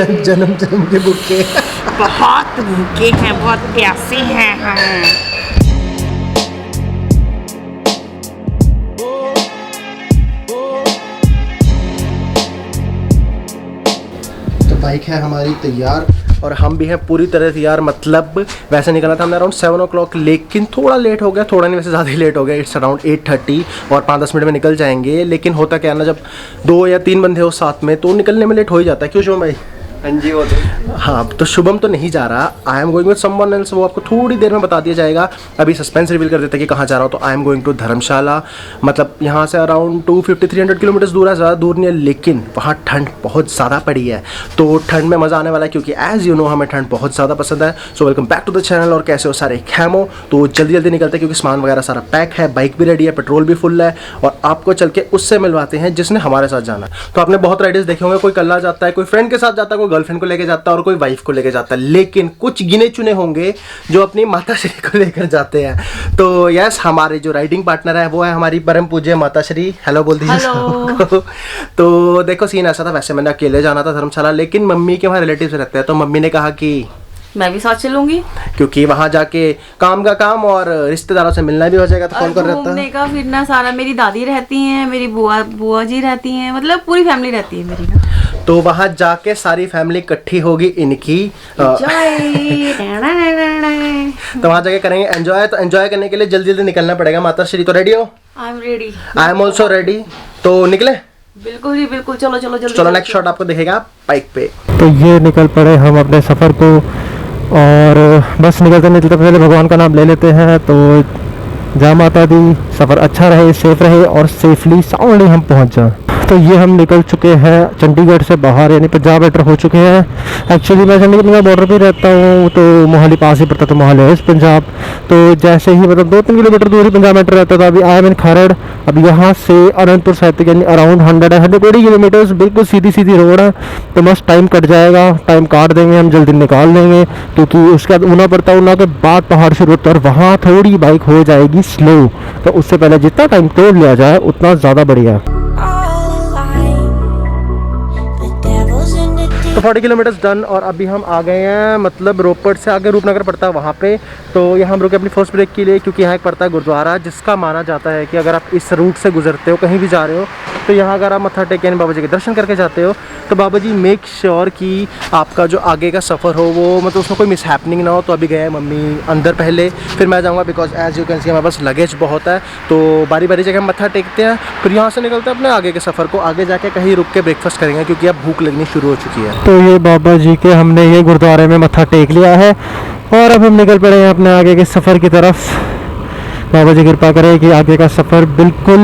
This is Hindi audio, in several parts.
जन्म जन्म के भूखे। बहुत भूखे हैं, बहुत प्यासे हैं हम। बाइक है हमारी तैयार और हम भी हैं पूरी तरह तैयार। मतलब वैसे निकलना था हमने अराउंड 7 o'clock, लेकिन थोड़ा लेट हो गया, थोड़ा नहीं वैसे ज़्यादा ही लेट हो गया। इट्स अराउंड 8:30 और 5-10 मिनट में निकल जाएंगे। लेकिन होता क्या है ना, जब 2 या 3 बंदे हो साथ में तो निकलने में लेट हो ही जाता है। क्यों शुभम भाई? हाँ जी वो तो। हाँ, तो शुभम तो नहीं जा रहा, I am going with someone else. वो आपको थोड़ी देर में बता दिया जाएगा। अभी सस्पेंस रिवील कर देता है कि कहाँ जा रहा हूँ। तो आई एम गोइंग टू धर्मशाला। मतलब यहाँ से अराउंड 250-300 किलोमीटर्स दूर है, ज़्यादा दूर नहीं है, लेकिन वहाँ ठंड बहुत ज़्यादा पड़ी है। तो ठंड में मज़ा आने वाला है, क्योंकि एज़ यू नो हमें ठंड बहुत ज़्यादा पसंद है। So welcome back to the channel. और कैसे हो सारे खैमो? तो जल्दी जल्दी निकलते हैं क्योंकि सामान वगैरह सारा पैक है, बाइक भी रेडी है, पेट्रोल भी फुल है। और आपको चल के उससे मिलवाते हैं जिसने हमारे साथ जाना है। तो आपने बहुत राइडर्स देखे होंगे, कोई कल्ला जाता है, कोई फ्रेंड के साथ जाता है, कोई गर्लफ्रेंड को लेकर जाता है और कोई वाइफ को लेकर जाता है। लेकिन कुछ गिने चुने होंगे जो अपनी माता श्री को लेकर जाते हैं। तो यस, हमारे जो राइडिंग पार्टनर है वो है हमारी परम पूज्य माता श्री। हेलो बोल दीजिए सबको। तो देखो सीन ऐसा था, वैसे मैंने अकेले जाना था धर्मशाला, लेकिन मम्मी के वहाँ रिलेटिव्स रहते हैं। तो मम्मी ने कहा कि मैं भी साथ चलूंगी, क्योंकि वहाँ जाके काम का काम और रिश्तेदारों से मिलना भी हो जाएगा। तो कौन कर रहता है? घूमने का फिरना सारा। मेरी दादी रहती हैं, मेरी बुआ जी रहती हैं, मतलब पूरी फैमिली रहती है मेरी ना। तो वहाँ जाके सारी फैमिली इकट्ठी होगी इनकी। तो वहाँ जाके करेंगे एंजॉय। तो एंजॉय करने के लिए जल्दी जल्दी निकलना पड़ेगा। माता श्री तो रेडी हो? I am ready. I am also ready. तो निकले? बिल्कुल ही बिल्कुल। चलो चलो जल्दी। चलो नेक्स्ट शॉट आपको दिखेगा बाइक पे। तो ये निकल पड़े हम अपने सफ़र को, और बस निकलते निकलते पहले भगवान का नाम ले लेते हैं। तो जय माता दी, सफ़र अच्छा रहे, सेफ रहे और सेफली साउंडली हम पहुंच जाएं। तो ये हम निकल चुके हैं चंडीगढ़ से बाहर, यानी पंजाब एंटर हो चुके हैं। एक्चुअली मैं चंडीगढ़ का बॉर्डर पे रहता हूँ, तो मोहाली पास ही पड़ता, तो मोहाली है पंजाब। तो जैसे ही मतलब 2-3 किलोमीटर दूर ही पंजाब एंटर रहता था। अभी आई एम इन खरड़। अब यहाँ से अनंतपुर साहिब तक यानी अराउंड 120 किलोमीटर्स, बिल्कुल सीधी सीधी रोड है। तो मस्त टाइम कट जाएगा, टाइम काट देंगे हम, जल्दी निकाल देंगे। क्योंकि उसके बाद ऊना पड़ता है, ऊना के बाद पहाड़ शुरू होता है और वहाँ थोड़ी बाइक हो जाएगी स्लो। तो उससे पहले जितना टाइम तोड़ लिया जाए उतना ज़्यादा बढ़िया है। तो 40 किलोमीटर्स डन और अभी हम आ गए हैं, मतलब रोपड़ से आगे रूपनगर पड़ता है वहाँ पे। तो यहाँ हम रुके अपनी फर्स्ट ब्रेक के लिए, क्योंकि यहाँ एक पड़ता है गुरुद्वारा, जिसका माना जाता है कि अगर आप इस रूट से गुजरते हो, कहीं भी जा रहे हो, तो यहाँ अगर आप मत्था टेक यानी बाबा जी के दर्शन करके जाते हो, तो बाबा जी मेक श्योर कि आपका जो आगे का सफ़र हो वो मतलब उसमें कोई मिस हैपनिंग ना हो। तो अभी गए मम्मी अंदर पहले, फिर मैं जाऊँगा, because as you can see हमारे पास लगेज बहुत है। तो बारी बारी जगह हम मत्था टेकते हैं, फिर यहाँ से निकलते हैं अपने आगे के सफ़र को। आगे जाके कहीं रुक के ब्रेकफास्ट करेंगे, क्योंकि अब भूख लगनी शुरू हो चुकी है। तो ये बाबा जी के हमने ये गुरुद्वारे में मत्था टेक लिया है और अब हम निकल पड़े हैं अपने आगे के सफ़र की तरफ। बाबा जी कृपा करें कि आगे का सफ़र बिल्कुल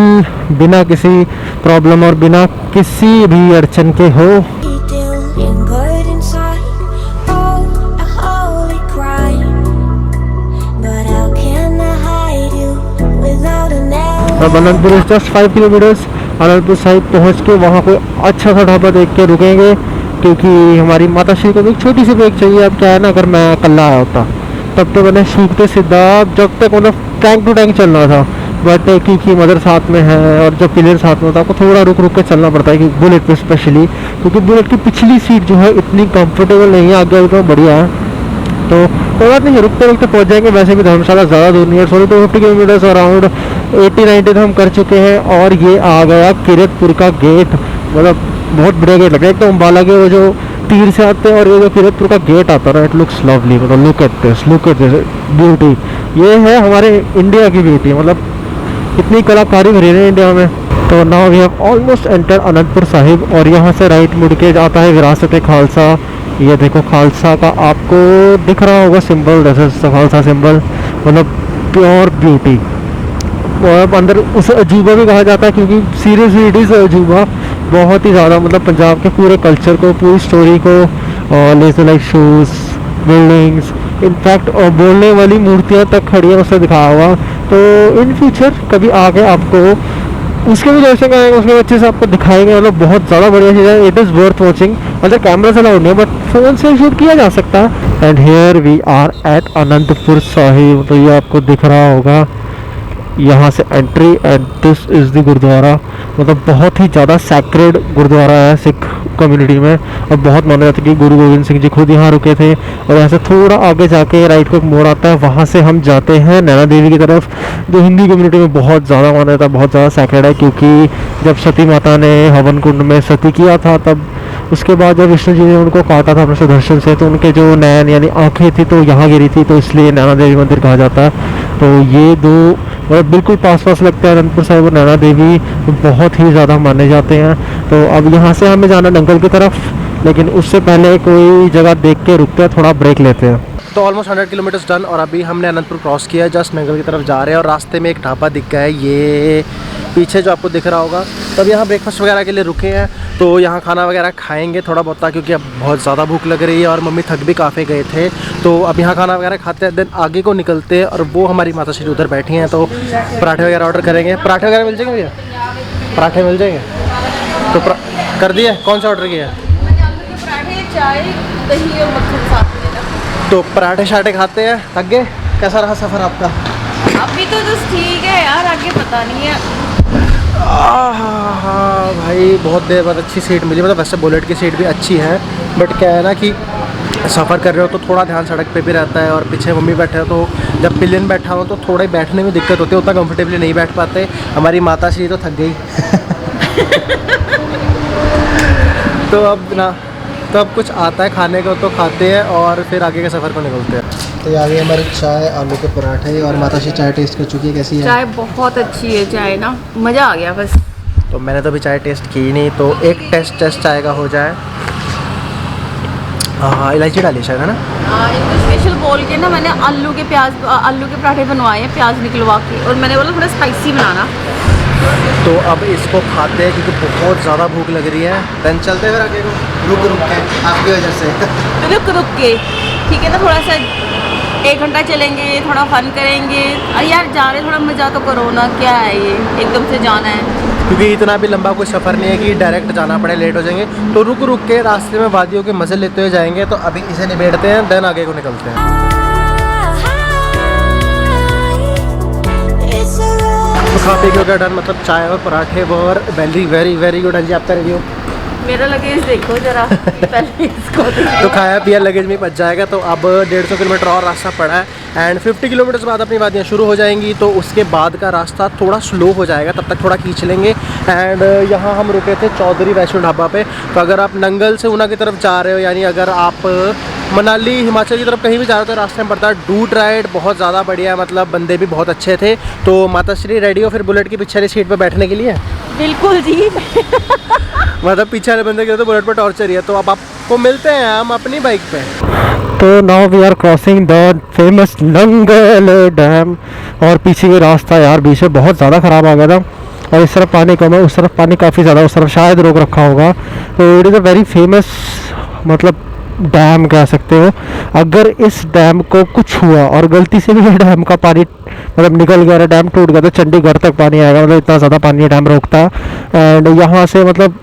बिना किसी प्रॉब्लम और बिना किसी भी अड़चन के हो। अब अनंतपुर जस्ट 5 किलोमीटर्स। अनंतपुर साहिब पहुँच के वहाँ कोई अच्छा सा ढाबा देख के रुकेंगे, क्योंकि हमारी माता श्री को भी एक छोटी सी ब्रेक चाहिए। अब क्या है ना, अगर मैं अकेला आया होता तब तो मैंने सूखते सीधा जब तक मतलब टैंक टू टैंक चलना था। बट क्योंकि मदर साथ में है और जब पिलर साथ में होता है, आपको थोड़ा रुक रुक के चलना पड़ता है, कि बुलेट पे स्पेशली, क्योंकि बुलेट की पिछली सीट जो है इतनी कंफर्टेबल नहीं है, आगे तो बढ़िया है। तो कोई बात नहीं, रुकते रुकते पहुँच जाएंगे। वैसे भी धर्मशाला ज़्यादा दूर नहीं है, 250 किलोमीटर्स अराउंड 80-90 तो हम कर चुके हैं। और ये आ गया किरतपुर का गेट। मतलब बहुत बड़ा गेट लग रहा है। एक तो अम्बाला के वो जो तीर से आते हैं और ये जो किरतपुर का गेट आता है, इट लुक्स लवली। मतलब लुक एट दिस ब्यूटी। ये है हमारे इंडिया की ब्यूटी, मतलब इतनी कलाकारी भरी है इंडिया में। तो now we have almost enter Anandpur Sahib, और यहाँ से राइट मुड़ के जाता है विरासत खालसा। ये देखो खालसा का आपको दिख रहा होगा symbol, this is the Khalsa symbol. मतलब प्योर ब्यूटी। और अंदर उसे अजूबा भी कहा जाता है, क्योंकि सीरियसली इट इज़ अजूबा। बहुत ही ज़्यादा मतलब पंजाब के पूरे कल्चर को, पूरी स्टोरी को, less like shoes, buildings, in fact बोलने वाली मूर्तियाँ तक खड़ी है, उससे दिखाया हुआ। तो इन फ्यूचर कभी आगे आपको उसके भी दर्शन करेंगे, उसके अच्छे से आपको दिखाएंगे। मतलब बहुत ज़्यादा बढ़िया चीज़ है, इट इज़ वर्थ वॉचिंग। मतलब कैमरा से अलाउड नहीं है, बट फ़ोन से शूट किया जा सकता है। And here we are at Anandpur Sahib. तो ये आपको दिख रहा होगा, यहाँ से entry and this is the gurdwara. मतलब बहुत ही ज़्यादा सैक्रेड गुरुद्वारा है सिख कम्युनिटी में, और बहुत माना जाता है कि गुरु गोविंद सिंह जी खुद यहाँ रुके थे। और यहाँ से थोड़ा आगे जाके राइट को एक मोड़ आता है, वहाँ से हम जाते हैं नैना देवी की तरफ, जो हिंदी कम्युनिटी में बहुत ज़्यादा माना जाता है, बहुत ज़्यादा सैक्रेड है। क्योंकि जब सती माता ने हवन कुंड में सती किया था, तब उसके बाद जब विष्णु जी ने उनको काटा था अपने सुदर्शन से, तो उनके जो नैन यानी आँखें थी तो यहाँ गिरी थी, तो इसलिए नैना देवी मंदिर कहा जाता है। तो ये दो मतलब बिल्कुल पास पास लगते हैं, अनंतपुर साहिब और नैना देवी बहुत ही ज़्यादा माने जाते हैं। तो अब यहाँ से हमें जाना नंगल की तरफ, लेकिन उससे पहले कोई जगह देख के रुकते हैं, थोड़ा ब्रेक लेते हैं। तो ऑलमोस्ट 100 किलोमीटर्स डन, और अभी हमने अनंतपुर क्रॉस किया है, जस्ट नंगल की तरफ जा रहे हैं। और रास्ते में एक ढाबा दिख गया है, ये पीछे जो आपको दिख रहा होगा। तो अब यहाँ ब्रेकफास्ट वगैरह के लिए रुके हैं, तो यहाँ खाना वगैरह खाएंगे थोड़ा बहुत, क्योंकि अब बहुत ज़्यादा भूख लग रही है और मम्मी थक भी काफ़ी गए थे। तो अब यहाँ खाना वगैरह खाते हैं, देन आगे को निकलते हैं। और वो हमारी माता श्री उधर बैठी हैं, तो पराठे वगैरह ऑर्डर करेंगे। पराठे वगैरह मिल जाएंगे भैया? पराठे मिल जाएंगे तो कर दिए। कौन सा ऑर्डर किया है? पराठे, चाय, दही और मक्खन साथ में देना। तो पराठे शाठे खाते हैं। थक गए? कैसा रहा सफ़र आपका? अभी तो जस्ट ठीक है यार, आगे पता नहीं है। हाँ भाई, बहुत देर बाद अच्छी सीट मिली। मतलब वैसे बुलेट की सीट भी अच्छी है, बट क्या है ना कि सफ़र कर रहे हो तो थोड़ा ध्यान सड़क पे भी रहता है। और पीछे मम्मी बैठे हो, तो जब पिलियन बैठा हो तो थोड़ा बैठने में दिक्कत होती है, उतना कंफर्टेबली नहीं बैठ पाते। हमारी माता श्री तो थक गई। तो अब ना, तो अब कुछ आता है खाने को तो खाते हैं, और फिर आगे के सफ़र को निकलते हैं। तो आ गई हमारी चाय, आलू के पराठे, और माता श्री चाय टेस्ट कर चुकी है, कैसी है? चाय बहुत अच्छी है, चाय ना मज़ा आ गया बस। तो मैंने तो अभी चाय टेस्ट की नहीं, तो एक टेस्ट चाय का हो जाए। हाँ, इलायची डाली शायद, है ना? एक तो स्पेशल बोल के ना मैंने आलू के पराठे बनवाए हैं, प्याज निकलवा के, और मैंने बोला थोड़ा स्पाइसी बनाना। तो अब इसको खाते हैं, क्योंकि बहुत ज़्यादा भूख लग रही है। देन चलते फिर आगे को, रुक के आपकी वजह से। रुक के ठीक है ना, थोड़ा सा 1 घंटा चलेंगे, थोड़ा फन करेंगे। अरे यार जा रहे, थोड़ा मज़ा तो करो ना, क्या है ये एकदम से जाना है? क्योंकि इतना भी लंबा कोई सफ़र नहीं है कि डायरेक्ट जाना पड़े, लेट हो जाएंगे। तो रुक के रास्ते में वादियों के मज़े लेते हुए जाएंगे। तो अभी इसे निबेड़ते हैं, देन आगे को निकलते हैं। तो खा पी के हो गया डन, मतलब चाय और पराठे were very very very good. हाँ जी, आपका रिव्यू? मेरा लगेज देखो जरा पहले इसको तो खाया पिया लगेज में बच जाएगा। तो अब 150 किलोमीटर और रास्ता पड़ा है, एंड 50 किलोमीटर बाद अपनी वादियाँ शुरू हो जाएंगी। तो उसके बाद का रास्ता थोड़ा स्लो हो जाएगा, तब तक थोड़ा खींच लेंगे। एंड यहाँ हम रुके थे चौधरी वैष्णो ढाबा पे। तो अगर आप नंगल से ऊना की तरफ जा रहे हो, यानी अगर आप मनाली हिमाचल की तरफ कहीं भी जा रहे हो, तो रास्ते में पड़ता है डूट राइड, बहुत ज़्यादा बढ़िया है। मतलब बंदे भी बहुत अच्छे थे। तो माता श्री रेडी हो फिर बुलेट की पीछे वाली सीट पर बैठने के लिए? बिल्कुल जी। मतलब पीछे वाले बंदे के लिए तो बुलेट पर टॉर्चर ही है। तो अब आपको मिलते हैं हम अपनी बाइक पे। तो now we are crossing the famous Nangal dam, और पीछे ये रास्ता यार बीच में बहुत ज़्यादा ख़राब आ गया था, और इस तरफ पानी कम है, उस तरफ पानी काफ़ी ज़्यादा, उस तरफ शायद रोक रखा होगा। तो it is a very famous मतलब डैम कह सकते हो। अगर इस डैम को कुछ हुआ और गलती से भी ये डैम का पानी मतलब निकल गया, डैम टूट गया, तो चंडीगढ़ तक पानी आएगा। मतलब इतना ज़्यादा पानी ये डैम रोकता है। एंड यहाँ से मतलब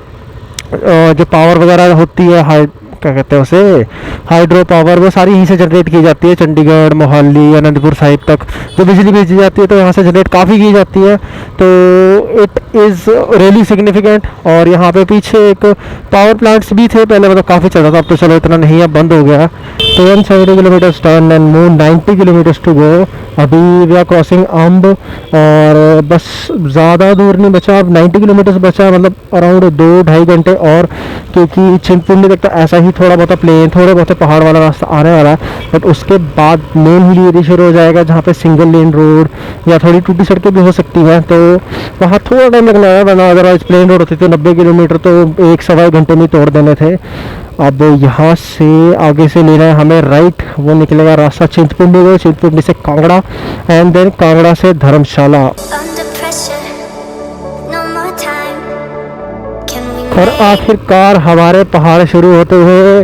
जो पावर वगैरह होती है, क्या कहते हैं उसे, हाइड्रो पावर, वो सारी यहीं से जनरेट की जाती है। चंडीगढ़, मोहाली, अनंतपुर साहिब तक जो बिजली भेजी जाती है, तो यहाँ से जनरेट काफ़ी की जाती है। तो इट इज़ रियली सिग्निफिकेंट। और यहाँ पे पीछे एक पावर प्लांट्स भी थे पहले, मतलब काफ़ी चलता था, अब तो चलो इतना नहीं है, बंद हो गया। तो 170 kilometres turn and move, 90 kilometres to go. अभी वी आर क्रॉसिंग अम्ब, और बस ज़्यादा दूर नहीं बचा, अब 90 किलोमीटर्स बचा, मतलब अराउंड 2-2.5 घंटे और। क्योंकि चिंतपूर्णी तक तो ऐसा ही थोड़ा बहुत प्लेन, थोड़े बहुत पहाड़ वाला रास्ता आने वाला है, बट उसके बाद मेन हिल एरिया शुरू हो जाएगा, जहाँ पे सिंगल लेन रोड या थोड़ी टूटी सड़कें भी हो सकती हैं। तो वहाँ थोड़ा टाइम लगना है, वरना अदरवाइज प्लेन रोड होती थी 90 किलोमीटर तो 1-1.25 घंटे में तोड़ देने थे। अब यहाँ से आगे से लेना है हमें राइट, वो निकलेगा रास्ता चिंतपूर्णी को, चिंतपूर्णी से कांगड़ा, एंड देन कांगड़ा से धर्मशाला। और आखिरकार हमारे पहाड़ शुरू होते हुए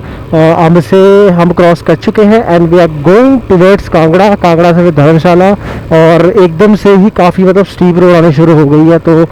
अम्ब से हम क्रॉस कर चुके हैं, and we are going towards Kangra. Kangra से फिर धर्मशाला, और एकदम से ही काफ़ी मतलब स्टीप रोड आने शुरू हो गई है। तो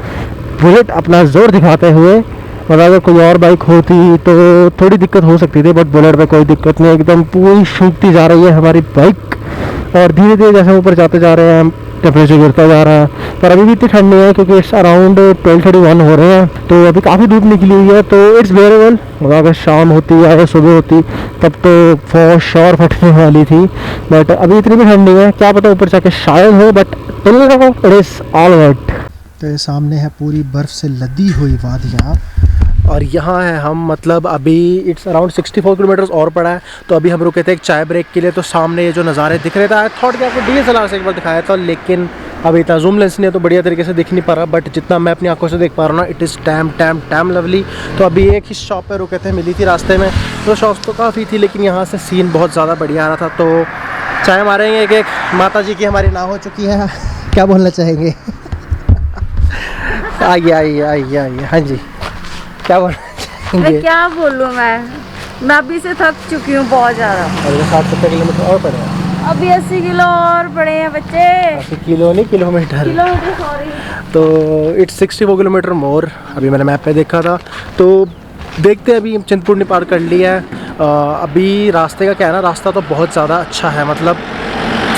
बुलेट अपना जोर दिखाते हुए, मतलब अगर कोई और बाइक होती तो थोड़ी दिक्कत हो सकती थी, बट बुलेट पे कोई दिक्कत नहीं, एकदम पूरी सूखती जा रही है हमारी बाइक। और धीरे धीरे जैसे ऊपर जाते जा रहे हैं हम, टेम्परेचर गिरता जा रहा है। पर अभी भी इतनी ठंड नहीं है क्योंकि इट्स अराउंड 12:31 हो रहे हैं, तो अभी काफ़ी धूप निकली हुई है, तो इट्स वेरेबल। अगर शाम होती या सुबह होती तब तो फॉर श्योर फटने वाली थी, बट अभी इतनी भी ठंड नहीं है, क्या पता ऊपर जाके शायद हो, but till now it is all right. तो ये सामने है पूरी बर्फ़ से लदी हुई वादियाँ, और यहाँ है हम, मतलब अभी इट्स अराउंड 64 किलोमीटर्स और पड़ा है। तो अभी हम रुके थे एक चाय ब्रेक के लिए, तो सामने ये जो नज़ारे दिख रहे थे, आई थॉट कि आपको DSLR से एक बार दिखाया था, लेकिन अभी इतना जूम लेंस नहीं है तो बढ़िया तरीके से दिख नहीं पा रहा, बट जितना मैं अपनी आंखों से देख पा रहा हूँ ना, इट इज़ टैम लवली। तो अभी एक ही शॉप पे रुके थे, मिली थी रास्ते में, तो शॉप्स तो काफ़ी थी, लेकिन यहाँ से सीन बहुत ज़्यादा बढ़िया आ रहा था। तो चाय मारेंगे एक माता जी की हमारी ना हो चुकी है, क्या बोलना चाहेंगे? आइए, हाँ जी, क्या बोलना मैं चाहेंगे? क्या बोलूँ, मैं अभी से थक चुकी हूँ बहुत ज़्यादा। अरे 60-70 किलोमीटर और पड़े हैं। अभी 80 किलो और पड़े हैं बच्चे। 80 किलो नहीं, किलोमीटर। Kilometre, sorry. तो इट्स 64 किलोमीटर मोर, अभी मैंने मैप पे देखा था। तो देखते हैं, अभी चिंतपूर्णी पार कर लिया है। अभी रास्ते का क्या है ना, रास्ता तो बहुत ज़्यादा अच्छा है, मतलब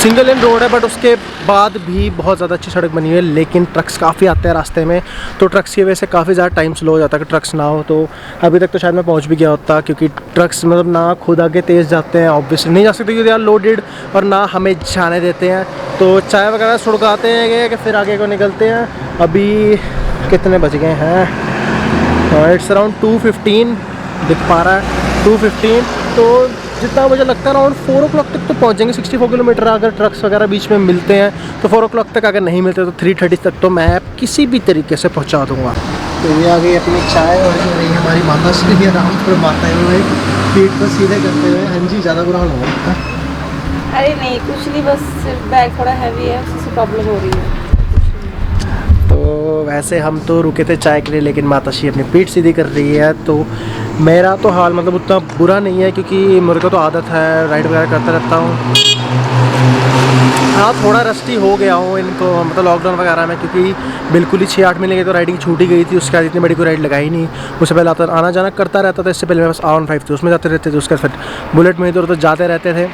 सिंगल लेन रोड है, बट उसके बाद भी बहुत ज़्यादा अच्छी सड़क बनी हुई है, लेकिन ट्रक्स काफ़ी आते हैं रास्ते में, तो ट्रक्स की वजह से काफ़ी ज़्यादा टाइम स्लो हो जाता है कि ट्रक्स ना हो। तो अभी तक तो शायद मैं पहुंच भी गया होता, क्योंकि ट्रक्स मतलब ना खुद आगे तेज़ जाते हैं, ऑब्वियसली नहीं जा सकते क्योंकि दे आर लोडेड, और ना हमें जाने देते हैं। तो चाय वगैरह सुड़काते हैं कि फिर आगे को निकलते हैं। अभी कितने बज गए हैं? इट्स अराउंड 2:15 दिख पा रहा है, 2:15। तो जितना मुझे लगता है अराउंड 4 o'clock तक तो पहुंच जाएंगे। 64 किलोमीटर अगर ट्रक्स वगैरह बीच में मिलते हैं तो 4 o'clock तक, अगर नहीं मिलते तो 3:30 तक तो मैं किसी भी तरीके से पहुंचा दूंगा। तो ये आ गई अपनी चाय, और जो रही हमारी माता श्री आराम पर माता हुए पीठ को सीधे करते हुए। हाँ जी, ज़्यादा बुरा हाल होगा? अरे नहीं, कुछ नहीं, बस सिर्फ बैग थोड़ा हैवी है, उससे प्रॉब्लम हो रही है। तो वैसे हम तो रुके थे चाय के लिए, लेकिन माता श्री अपनी पीठ सीधी कर रही है। तो मेरा तो हाल मतलब उतना बुरा नहीं है, क्योंकि मेरे को तो आदत है, राइड वगैरह करता रहता हूँ। हाँ, थोड़ा रस्टी हो गया हूँ इनको, मतलब लॉकडाउन वगैरह में, क्योंकि बिल्कुल ही 6-8 महीने की तो राइडिंग छूट ही गई थी। उसके बाद इतनी बड़ी कोई राइड लगाई नहीं। उससे पहले आता आना जाना करता रहता था, इससे पहले मेरे पास R15 थी, उसमें जाते रहते थे। उसके बाद बुलेट में इधर उधर जाते रहते थे,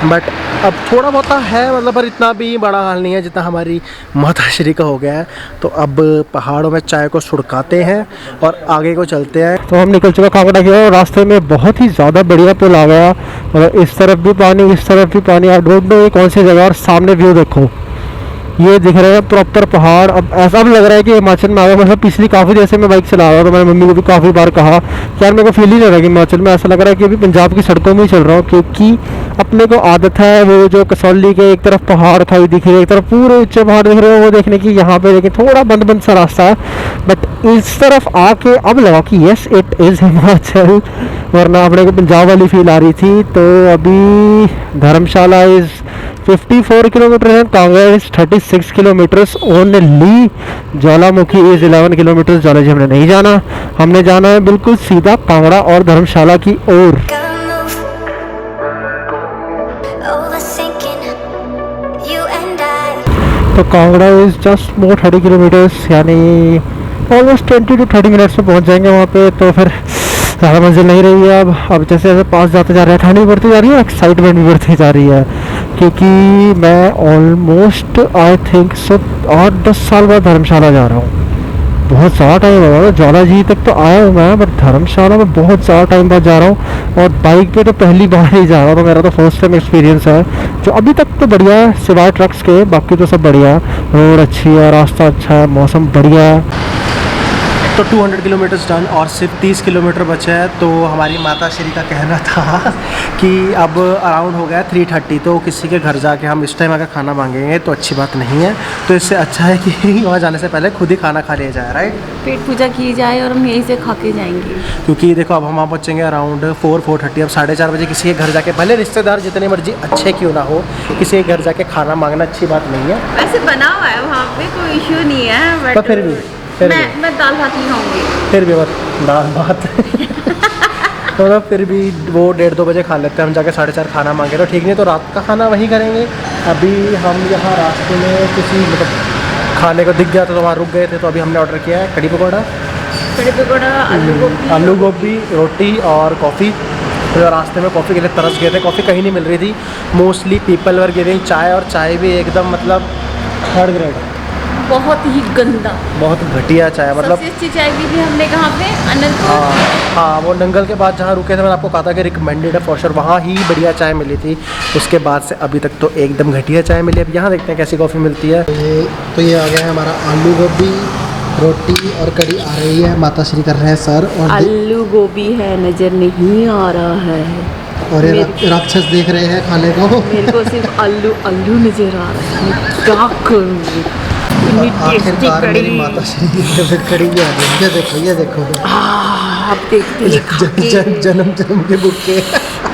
बट अब थोड़ा बहुत है मतलब, पर इतना भी बड़ा हाल नहीं है जितना हमारी माता श्री का हो गया है। तो अब पहाड़ों में चाय को सुड़काते हैं और आगे को चलते हैं। तो हम निकल चुका कांगड़ा की ओर। रास्ते में बहुत ही ज़्यादा बढ़िया पुल आ गया, और इस तरफ भी पानी, इस तरफ भी पानी। आप डोंट नो ये कौन सी जगह, और सामने व्यू देखो, ये दिख रहे हैं प्रॉपर पहाड़। अब ऐसा भी लग रहा है कि हिमाचल में आ गया। मतलब पिछली काफ़ी देर से मैं बाइक चला रहा हूँ, तो मैंने मम्मी को भी काफ़ी बार कहा कि यार मेरे को फील ही नहीं हो रहा कि हिमाचल में, ऐसा लग रहा है कि अभी पंजाब की सड़कों में ही चल रहा हूँ, क्योंकि अपने को आदत है वो जो कसौली के एक तरफ पहाड़ खाई दिख रही है, एक तरफ पूरे ऊंचे पहाड़ दिख रहे हैं, वो देखने की। यहाँ पे लेकिन थोड़ा बंद सा रास्ता है, बट इस तरफ आके अब लगा कि येस इट इज़ हिमाचल, वरना अपने को पंजाब वाली फील आ रही थी। तो अभी धर्मशाला इज़ 54 किलोमीटर है, Kangra is 36 kilometres only, Jwalamukhi is 11 kilometre. Jwalaji हमने नहीं जाना, हमने जाना है बिल्कुल सीधा कांगड़ा और धर्मशाला की ओर। तो Kangra is just more 30 kilometres, यानी ऑलमोस्ट 20 to 30 मिनट्स में पहुंच जाएंगे वहाँ पे। तो फिर ज़्यादा मंजिल नहीं रही है। अब जैसे जैसे पास जाते जा रहे हैं, ठंड भी बढ़ती जा रही है, एक्साइटमेंट भी बढ़ती जा रही है, क्योंकि मैं ऑलमोस्ट आई थिंक सो 8-10 साल बाद धर्मशाला जा रहा हूँ। बहुत ज़्यादा टाइम हो रहा, ज्वालाजी तक तो आया हूँ मैं, बट धर्मशाला में बहुत ज़्यादा टाइम बाद जा रहा हूँ, और बाइक पे तो पहली बार ही जा रहा हूँ। तो मेरा तो फर्स्ट टाइम एक्सपीरियंस है, जो अभी तक तो बढ़िया है सिवाय ट्रक्स के, बाकी तो सब बढ़िया है। रोड अच्छी है, रास्ता अच्छा है, मौसम बढ़िया है। तो 200 किलोमीटर्स डन और सिर्फ 30 किलोमीटर बचा है। तो हमारी माता श्री का कहना था कि अब अराउंड हो गया 3:30, तो किसी के घर जाके हम इस टाइम अगर खाना मांगेंगे तो अच्छी बात नहीं है। तो इससे अच्छा है कि वहाँ जाने से पहले खुद ही खाना खा लिया जाए, राइट? पेट पूजा की जाए और हम यहीं से खा के जाएंगे, क्योंकि देखो अब हम वहाँ पहुँचेंगे अराउंड 4-4:30। अब 4:30 बजे किसी के घर जाके, भले रिश्तेदार जितने मर्जी अच्छे क्यों ना हो, किसी के घर जाके खाना मांगना अच्छी बात नहीं है। वैसे बना हुआ है वहाँ पे, कोई इश्यू नहीं है, बट तो फिर भी मैं दाल भात ही खाऊंगी। फिर भी दाल भात तो मतलब फिर भी वो 1:30-2 बजे खा लेते हैं हम जाके, 4:30 खाना मांगे तो ठीक नहीं, तो रात का खाना वहीं करेंगे। अभी हम यहाँ रास्ते में किसी मतलब खाने को दिख गया तो वहाँ रुक गए थे, तो अभी हमने ऑर्डर किया है कड़ी पकौड़ा, आलू गोभी, रोटी और कॉफ़ी। तो रास्ते में कॉफ़ी के लिए तरस गए थे, कॉफ़ी कहीं नहीं मिल रही थी, मोस्टली पीपल वर गिविंग चाय, और चाय भी एकदम मतलब थर्ड ग्रेड, बहुत ही गंदा। बहुत घटिया चाय मतलब। सबसे अच्छी चाय पी थी हमने कहाँ पे, अनंतपुर। हाँ वो नंगल के बाद जहाँ रुके थे, मैंने आपको कहा था कि रिकमेंडेड है फॉर श्योर, वहाँ ही बढ़िया चाय मिली थी। उसके बाद से अभी तक तो एकदम घटिया चाय मिली। अब यहाँ देखते हैं कैसी कॉफ़ी मिलती है। तो ये आ गया है हमारा आलू गोभी, रोटी और कड़ी आ रही है। माता श्री कर रहे हैं सर, और आलू गोभी है, नजर नहीं आ रहा है। और ये राक्षस देख रहे हैं खाने को। मेरे को सिर्फ आलू आलू नजर आ रहा है, मैं क्या करूँगी। आखिरकार मेरी माता श्री की फिर कड़ी भी आ गई। ये देखो, ये देखो, आप देखते हैं जन्म जन्म के भूखे।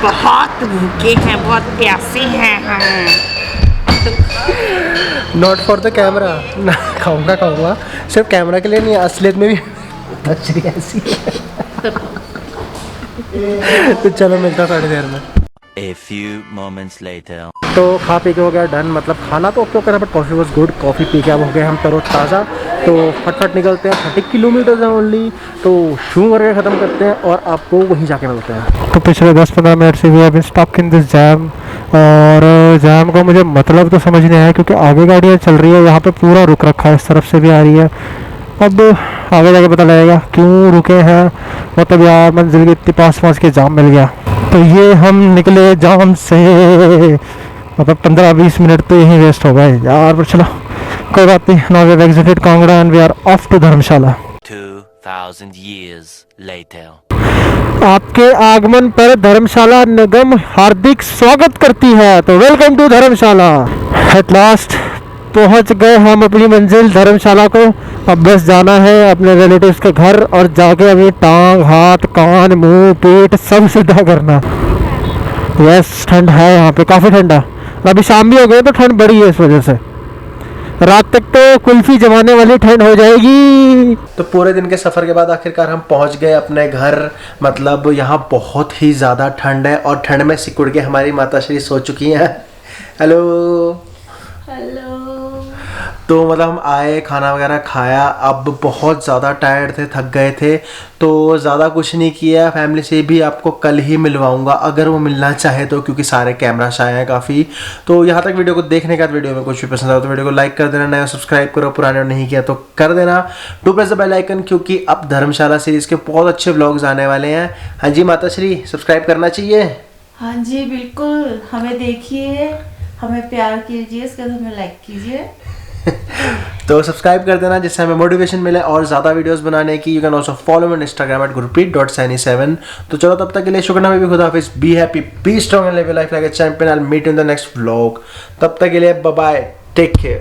बहुत भूखे हैं, बहुत प्यासे हैं। नॉट फॉर द कैमरा ना, खाऊंगा सिर्फ कैमरा के लिए नहीं, असलियत में भी माता श्री ऐसी है। तो चलो मिलता है थोड़ी देर में। A few moments later. तो खा पी के हो गया डन, मतलब खाना तो ओके करना, but coffee was good. Coffee P के अब हो गए हम तरोताज़ा। तो फटफट निकलते हैं, 30 किलोमीटर है ओनली। तो शू वगैरह ख़त्म करते हैं और आपको वहीं जाके मिलते हैं। तो पिछले 10-15 मिनट से भी अभी स्टॉक इन दिस जैम, और जैम का मुझे मतलब तो समझ नहीं आया, क्योंकि आगे गाड़ियाँ चल रही है, यहाँ पे पूरा रुक रखा है, इस तरफ से भी आ रही है। अब आगे जाके पता लगेगा क्यों रुके हैं। मतलब यार मंजिल के इतनी पास पहुँच के जाम मिल गया। तो ये हम निकले जाम से, मतलब 15-20 मिनट तो यहीं वेस्ट हो गए यार, पर चलो कोई बात नहीं। Now we have exited Kangra and we are off to Dharamshala. 2000 years later. आपके आगमन पर धर्मशाला निगम हार्दिक स्वागत करती है। तो welcome to Dharamshala. At last पहुंच गए हम अपनी मंजिल धर्मशाला को। अब बस जाना है अपने रिलेटिव्स के घर, और जाके अभी टांग, हाथ, कान, मुंह, पेट सब सीधा करना। यस, ठंड है यहाँ पे, काफ़ी ठंडा। अभी शाम भी हो गई तो ठंड बढ़ी है, इस वजह से रात तक तो कुल्फी जमाने वाली ठंड हो जाएगी। तो पूरे दिन के सफ़र के बाद आखिरकार हम पहुंच गए अपने घर। मतलब यहाँ बहुत ही ज़्यादा ठंड है, और ठंड में सिकुड़ के हमारी माता श्री सो चुकी हैं। Hello hello. तो मतलब हम आए, खाना वगैरह खाया, अब बहुत ज़्यादा टायर्ड थे, थक गए थे, तो ज़्यादा कुछ नहीं किया। फैमिली से भी आपको कल ही मिलवाऊंगा अगर वो मिलना चाहे तो, क्योंकि सारे कैमरास आए हैं काफ़ी। तो यहाँ तक वीडियो को देखने के बाद वीडियो में कुछ भी पसंद आया तो वीडियो को लाइक कर देना, नया सब्सक्राइब करो, पुराने नहीं किया तो कर देना। To press the bell icon, क्योंकि अब धर्मशाला सीरीज़ के बहुत अच्छे व्लॉग्स आने वाले हैं। हाँ जी माता श्री, सब्सक्राइब करना चाहिए। हाँ जी बिल्कुल, हमें देखिए, हमें प्यार कीजिए, इसके बाद हमें लाइक कीजिए। तो सब्सक्राइब कर देना, जिससे हमें मोटिवेशन मिले और ज़्यादा वीडियोस बनाने की। You can also follow me on Instagram @gurpreet.saini7। तो चलो तब तक के लिए शुक्रिया, मैं भी खुदा हाफिज़। Be happy, be strong and live your life like a champion. I will meet you in the next vlog. तब तक के लिए बाय बाय, टेक केयर।